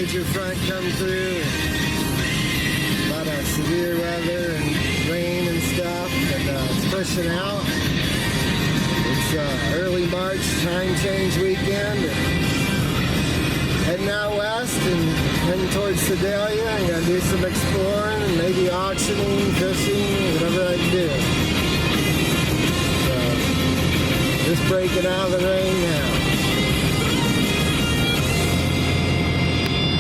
major front come through. A lot of severe weather and rain and stuff, but it's pushing out. It's early March time change weekend. Heading out west and heading towards Sedalia. I'm gonna do some exploring, maybe auctioning, fishing, whatever I can do. So, just breaking out of the rain now.